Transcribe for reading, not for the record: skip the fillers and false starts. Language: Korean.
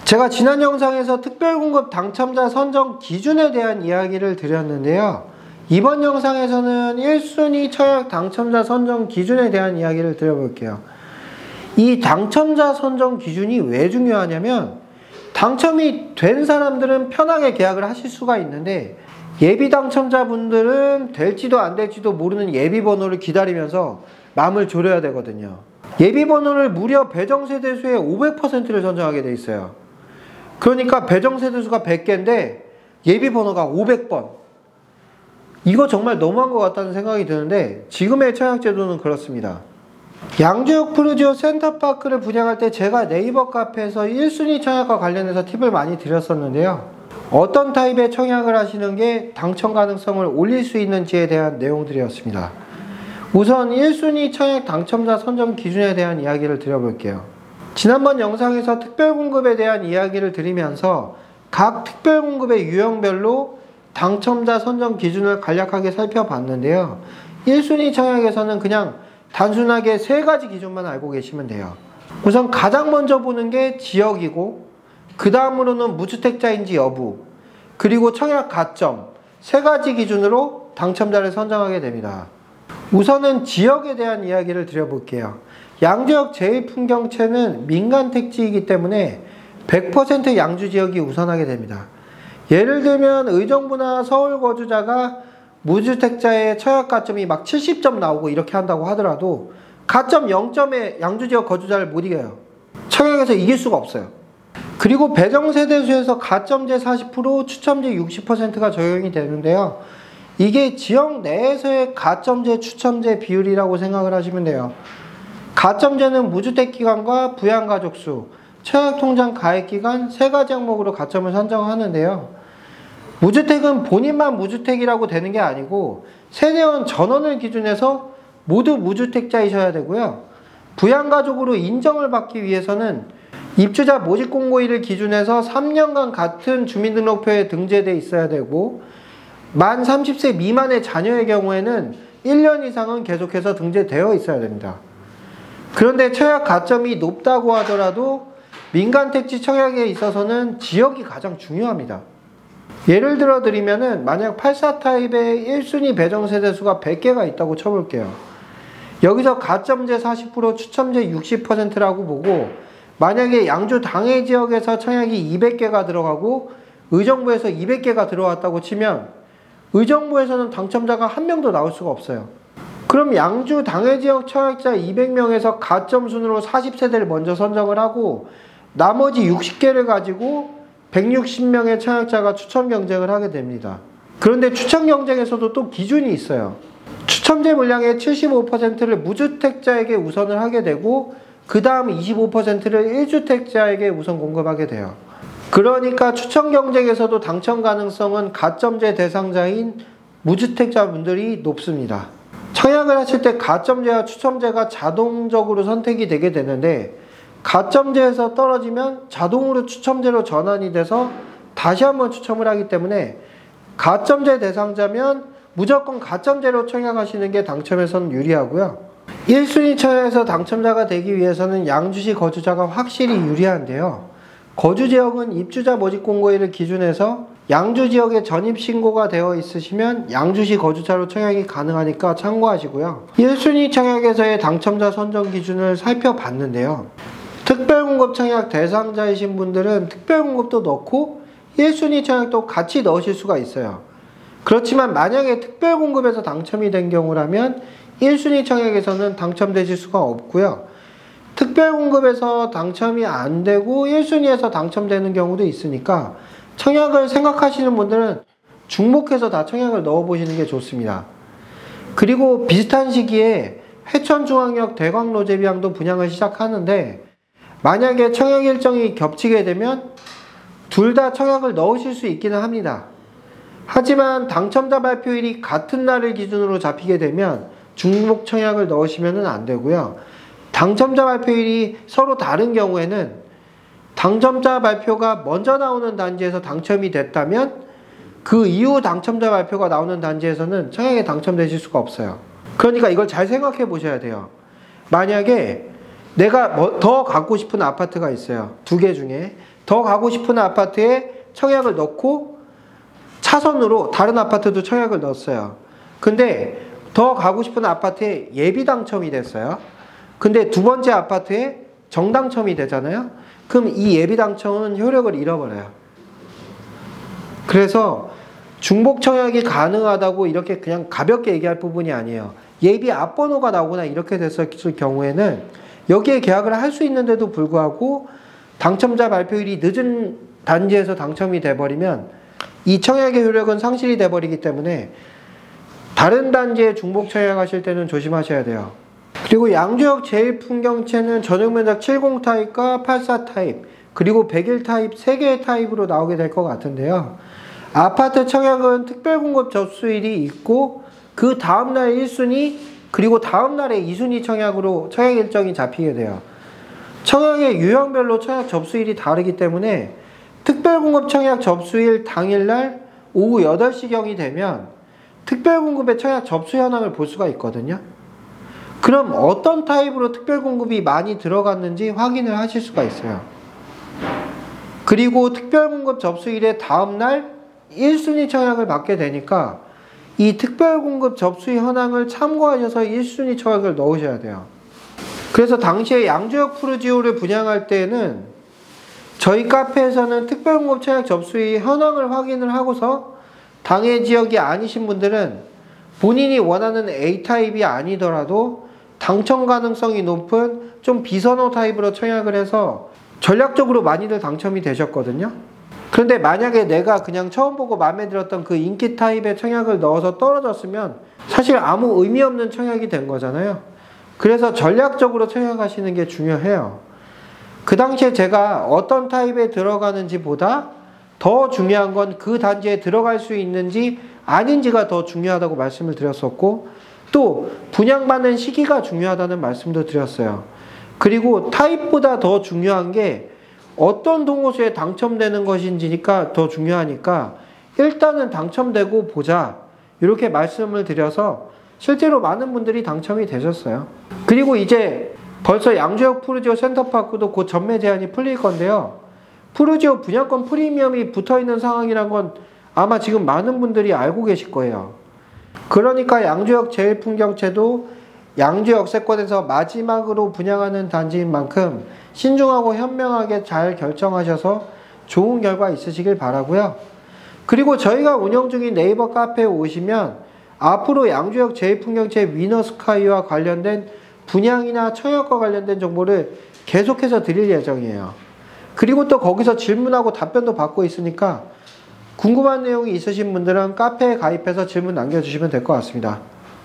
제가 지난 영상에서 특별공급 당첨자 선정 기준에 대한 이야기를 드렸는데요. 이번 영상에서는 1순위 청약 당첨자 선정 기준에 대한 이야기를 드려볼게요. 이 당첨자 선정 기준이 왜 중요하냐면 당첨이 된 사람들은 편하게 계약을 하실 수가 있는데 예비 당첨자분들은 될지도 안 될지도 모르는 예비 번호를 기다리면서 마음을 졸여야 되거든요. 예비 번호를 무려 배정 세대수의 500%를 선정하게 돼 있어요. 그러니까 배정 세대수가 100개인데 예비 번호가 500번. 이거 정말 너무한 것 같다는 생각이 드는데 지금의 청약제도는 그렇습니다. 양주역 푸르지오 센터파크를 분양할 때 제가 네이버 카페에서 1순위 청약과 관련해서 팁을 많이 드렸었는데요. 어떤 타입의 청약을 하시는 게 당첨 가능성을 올릴 수 있는지에 대한 내용들이었습니다. 우선 1순위 청약 당첨자 선정 기준에 대한 이야기를 드려볼게요. 지난번 영상에서 특별공급에 대한 이야기를 드리면서 각 특별공급의 유형별로 당첨자 선정 기준을 간략하게 살펴봤는데요. 1순위 청약에서는 그냥 단순하게 세 가지 기준만 알고 계시면 돼요. 우선 가장 먼저 보는 게 지역이고 그 다음으로는 무주택자인지 여부, 그리고 청약 가점, 세 가지 기준으로 당첨자를 선정하게 됩니다. 우선은 지역에 대한 이야기를 드려볼게요. 양주역 제1풍경채는 민간 택지이기 때문에 100% 양주 지역이 우선하게 됩니다. 예를 들면 의정부나 서울 거주자가 무주택자의 청약 가점이 막 70점 나오고 이렇게 한다고 하더라도 가점 0점에 양주 지역 거주자를 못 이겨요. 청약에서 이길 수가 없어요. 그리고 배정 세대수에서 가점제 40%, 추첨제 60%가 적용이 되는데요. 이게 지역 내에서의 가점제, 추첨제 비율이라고 생각을 하시면 돼요. 가점제는 무주택 기간과 부양가족 수, 청약통장 가입기간 세 가지 항목으로 가점을 선정하는데요. 무주택은 본인만 무주택이라고 되는 게 아니고 세대원 전원을 기준해서 모두 무주택자이셔야 되고요. 부양가족으로 인정을 받기 위해서는 입주자 모집공고일을 기준해서 3년간 같은 주민등록표에 등재되어 있어야 되고 만 30세 미만의 자녀의 경우에는 1년 이상은 계속해서 등재되어 있어야 됩니다. 그런데 청약 가점이 높다고 하더라도 민간택지 청약에 있어서는 지역이 가장 중요합니다. 예를 들어 드리면은 만약 84 타입의 1순위 배정 세대수가 100개가 있다고 쳐볼게요. 여기서 가점제 40%, 추첨제 60%라고 보고 만약에 양주 당해 지역에서 청약이 200개가 들어가고 의정부에서 200개가 들어왔다고 치면 의정부에서는 당첨자가 한 명도 나올 수가 없어요. 그럼 양주 당해 지역 청약자 200명에서 가점 순으로 40세대를 먼저 선정을 하고 나머지 60개를 가지고 160명의 청약자가 추첨 경쟁을 하게 됩니다. 그런데 추첨 경쟁에서도 또 기준이 있어요. 추첨제 물량의 75%를 무주택자에게 우선을 하게 되고 그 다음 25%를 1주택자에게 우선 공급하게 돼요. 그러니까 추첨 경쟁에서도 당첨 가능성은 가점제 대상자인 무주택자분들이 높습니다. 청약을 하실 때 가점제와 추첨제가 자동적으로 선택이 되게 되는데 가점제에서 떨어지면 자동으로 추첨제로 전환이 돼서 다시 한번 추첨을 하기 때문에 가점제 대상자면 무조건 가점제로 청약하시는 게 당첨에서는 유리하고요. 1순위 청약에서 당첨자가 되기 위해서는 양주시 거주자가 확실히 유리한데요. 거주지역은 입주자 모집공고일을 기준해서 양주지역에 전입신고가 되어 있으시면 양주시 거주자로 청약이 가능하니까 참고하시고요. 1순위 청약에서의 당첨자 선정 기준을 살펴봤는데요. 특별공급 청약 대상자이신 분들은 특별공급도 넣고 1순위 청약도 같이 넣으실 수가 있어요. 그렇지만 만약에 특별공급에서 당첨이 된 경우라면 1순위 청약에서는 당첨되실 수가 없고요. 특별공급에서 당첨이 안 되고 1순위에서 당첨되는 경우도 있으니까 청약을 생각하시는 분들은 중복해서 다 청약을 넣어보시는 게 좋습니다. 그리고 비슷한 시기에 회천중앙역 대광로제비항도 분양을 시작하는데 만약에 청약 일정이 겹치게 되면 둘 다 청약을 넣으실 수 있기는 합니다. 하지만 당첨자 발표일이 같은 날을 기준으로 잡히게 되면 중복 청약을 넣으시면 안 되고요. 당첨자 발표일이 서로 다른 경우에는 당첨자 발표가 먼저 나오는 단지에서 당첨이 됐다면 그 이후 당첨자 발표가 나오는 단지에서는 청약에 당첨되실 수가 없어요. 그러니까 이걸 잘 생각해 보셔야 돼요. 만약에 내가 더 갖고 싶은 아파트가 있어요. 두 개 중에. 더 가고 싶은 아파트에 청약을 넣고 차선으로 다른 아파트도 청약을 넣었어요. 근데 더 가고 싶은 아파트에 예비 당첨이 됐어요. 근데 두 번째 아파트에 정당첨이 되잖아요. 그럼 이 예비 당첨은 효력을 잃어버려요. 그래서 중복 청약이 가능하다고 이렇게 그냥 가볍게 얘기할 부분이 아니에요. 예비 앞번호가 나오거나 이렇게 됐을 경우에는 여기에 계약을 할 수 있는데도 불구하고 당첨자 발표일이 늦은 단지에서 당첨이 돼버리면 이 청약의 효력은 상실이 돼버리기 때문에 다른 단지에 중복 청약하실 때는 조심하셔야 돼요. 그리고 양주역 제1풍경채는 전용면적 70 타입과 84 타입 그리고 101 타입 3개의 타입으로 나오게 될 것 같은데요. 아파트 청약은 특별공급 접수일이 있고 그 다음날 1순위 그리고 다음날에 2순위 청약으로 청약 일정이 잡히게 돼요. 청약의 유형별로 청약 접수일이 다르기 때문에 특별공급 청약 접수일 당일날 오후 8시경이 되면 특별공급의 청약 접수 현황을 볼 수가 있거든요. 그럼 어떤 타입으로 특별공급이 많이 들어갔는지 확인을 하실 수가 있어요. 그리고 특별공급 접수일의 다음날 1순위 청약을 받게 되니까 이 특별공급 접수 현황을 참고하셔서 1순위 청약을 넣으셔야 돼요. 그래서 당시에 양주역 푸르지오를 분양할 때에는 저희 카페에서는 특별공급 청약 접수의 현황을 확인을 하고서 당해 지역이 아니신 분들은 본인이 원하는 A타입이 아니더라도 당첨 가능성이 높은 좀 비선호 타입으로 청약을 해서 전략적으로 많이들 당첨이 되셨거든요. 그런데 만약에 내가 그냥 처음 보고 마음에 들었던 그 인기 타입의 청약을 넣어서 떨어졌으면 사실 아무 의미 없는 청약이 된 거잖아요. 그래서 전략적으로 청약하시는 게 중요해요. 그 당시에 제가 어떤 타입에 들어가는지 보다 더 중요한 건 그 단지에 들어갈 수 있는지 아닌지가 더 중요하다고 말씀을 드렸었고 또 분양받는 시기가 중요하다는 말씀도 드렸어요. 그리고 타입보다 더 중요한 게 어떤 동호수에 당첨되는 것인지니까 더 중요하니까 일단은 당첨되고 보자 이렇게 말씀을 드려서 실제로 많은 분들이 당첨이 되셨어요. 그리고 이제 벌써 양주역 푸르지오 센터파크도 곧 전매 제한이 풀릴 건데요. 푸르지오 분양권 프리미엄이 붙어있는 상황이란 건 아마 지금 많은 분들이 알고 계실 거예요. 그러니까 양주역 제1풍경채도 양주 역세권에서 마지막으로 분양하는 단지인 만큼 신중하고 현명하게 잘 결정하셔서 좋은 결과 있으시길 바라고요. 그리고 저희가 운영 중인 네이버 카페에 오시면 앞으로 양주역 제1풍경채 위너스카이와 관련된 분양이나 청약과 관련된 정보를 계속해서 드릴 예정이에요. 그리고 또 거기서 질문하고 답변도 받고 있으니까 궁금한 내용이 있으신 분들은 카페에 가입해서 질문 남겨주시면 될 것 같습니다.